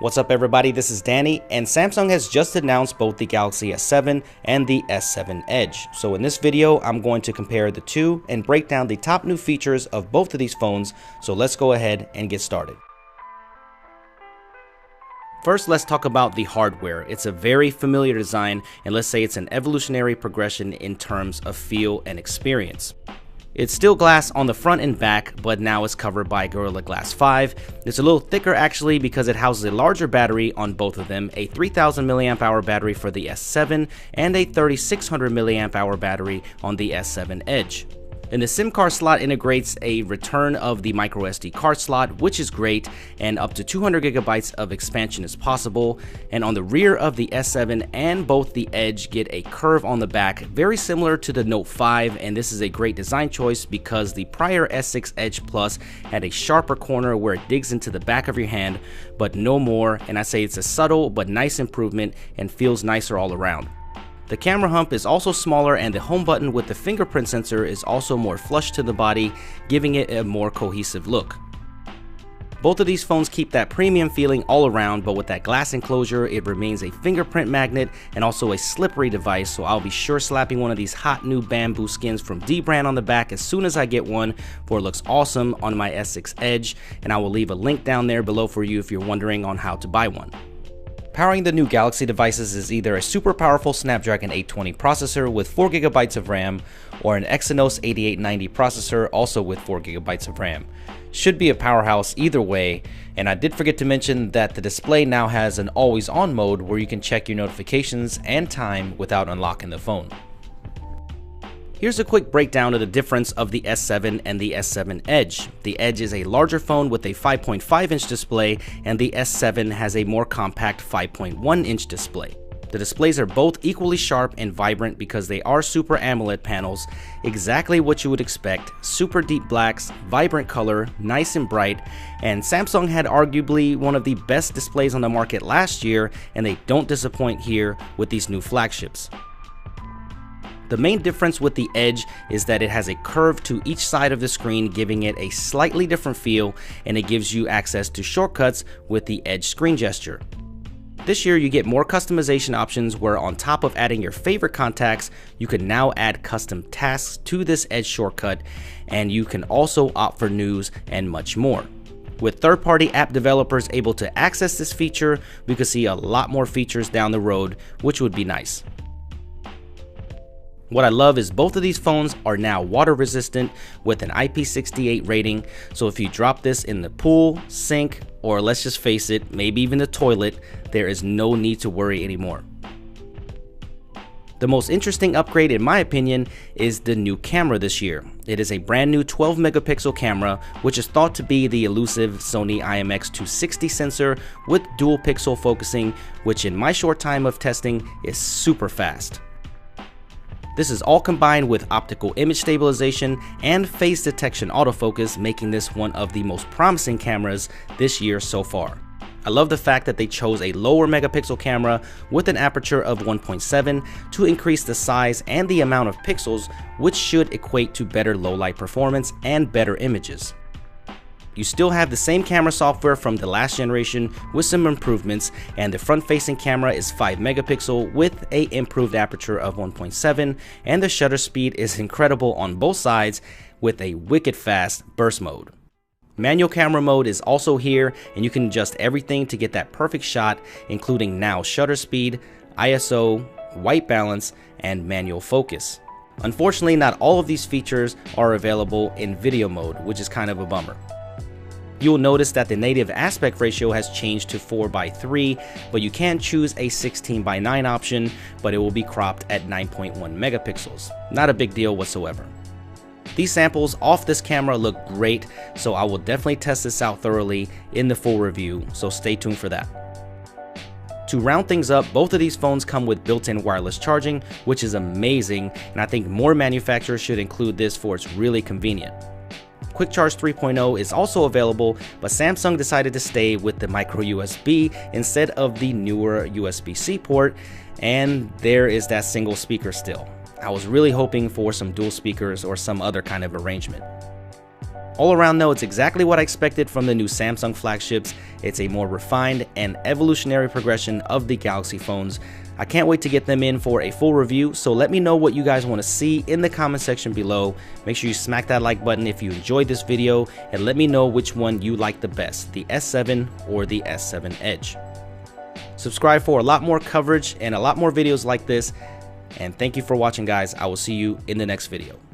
What's up everybody, this is Danny, and Samsung has just announced both the Galaxy S7 and the S7 Edge. So in this video, I'm going to compare the two and break down the top new features of both of these phones, so let's go ahead and get started. First, let's talk about the hardware. It's a very familiar design, and let's say it's an evolutionary progression in terms of feel and experience. It's still glass on the front and back, but now it's covered by Gorilla Glass 5. It's a little thicker actually because it houses a larger battery on both of them, a 3000 mAh battery for the S7 and a 3600 mAh battery on the S7 Edge. And the SIM card slot integrates a return of the microSD card slot, which is great, and up to 200 gigabytes of expansion is possible. And on the rear of the S7 and both the Edge get a curve on the back, very similar to the Note 5, and this is a great design choice because the prior S6 Edge Plus had a sharper corner where it digs into the back of your hand, but no more, and I say it's a subtle but nice improvement and feels nicer all around. The camera hump is also smaller, and the home button with the fingerprint sensor is also more flush to the body, giving it a more cohesive look. Both of these phones keep that premium feeling all around, but with that glass enclosure, it remains a fingerprint magnet and also a slippery device, so I'll be sure slapping one of these hot new bamboo skins from D-Brand on the back as soon as I get one, for it looks awesome on my S6 Edge, and I will leave a link down there below for you if you're wondering on how to buy one. Powering the new Galaxy devices is either a super powerful Snapdragon 820 processor with 4GB of RAM or an Exynos 8890 processor also with 4GB of RAM. Should be a powerhouse either way, and I did forget to mention that the display now has an always on mode where you can check your notifications and time without unlocking the phone. Here's a quick breakdown of the difference of the S7 and the S7 Edge. The Edge is a larger phone with a 5.5-inch display, and the S7 has a more compact 5.1-inch display. The displays are both equally sharp and vibrant because they are Super AMOLED panels, exactly what you would expect: super deep blacks, vibrant color, nice and bright, and Samsung had arguably one of the best displays on the market last year, and they don't disappoint here with these new flagships. The main difference with the Edge is that it has a curve to each side of the screen, giving it a slightly different feel, and it gives you access to shortcuts with the Edge screen gesture. This year you get more customization options where, on top of adding your favorite contacts, you can now add custom tasks to this Edge shortcut, and you can also opt for news and much more. With third-party app developers able to access this feature, we could see a lot more features down the road, which would be nice. What I love is both of these phones are now water resistant with an IP68 rating, so if you drop this in the pool, sink, or let's just face it, maybe even the toilet, there is no need to worry anymore. The most interesting upgrade in my opinion is the new camera this year. It is a brand new 12 megapixel camera, which is thought to be the elusive Sony IMX260 sensor with dual pixel focusing, which in my short time of testing is super fast. This is all combined with optical image stabilization and face detection autofocus, making this one of the most promising cameras this year so far. I love the fact that they chose a lower megapixel camera with an aperture of 1.7 to increase the size and the amount of pixels, which should equate to better low light performance and better images. You still have the same camera software from the last generation with some improvements, and the front-facing camera is 5 megapixel with a improved aperture of 1.7, and the shutter speed is incredible on both sides with a wicked fast burst mode. Manual camera mode is also here, and you can adjust everything to get that perfect shot, including now shutter speed, ISO, white balance, and manual focus. Unfortunately, not all of these features are available in video mode, which is kind of a bummer. You'll notice that the native aspect ratio has changed to 4:3, but you can choose a 16:9 option, but it will be cropped at 9.1 megapixels. Not a big deal whatsoever. These samples off this camera look great, so I will definitely test this out thoroughly in the full review, so stay tuned for that. To round things up, both of these phones come with built-in wireless charging, which is amazing, and I think more manufacturers should include this, for it's really convenient. Quick Charge 3.0 is also available, but Samsung decided to stay with the micro USB instead of the newer USB-C port, and there is that single speaker still. I was really hoping for some dual speakers or some other kind of arrangement. All around though, it's exactly what I expected from the new Samsung flagships. It's a more refined and evolutionary progression of the Galaxy phones. I can't wait to get them in for a full review, so let me know what you guys want to see in the comment section below. Make sure you smack that like button if you enjoyed this video, and let me know which one you like the best, the S7 or the S7 Edge. Subscribe for a lot more coverage and a lot more videos like this, and thank you for watching, guys. I will see you in the next video.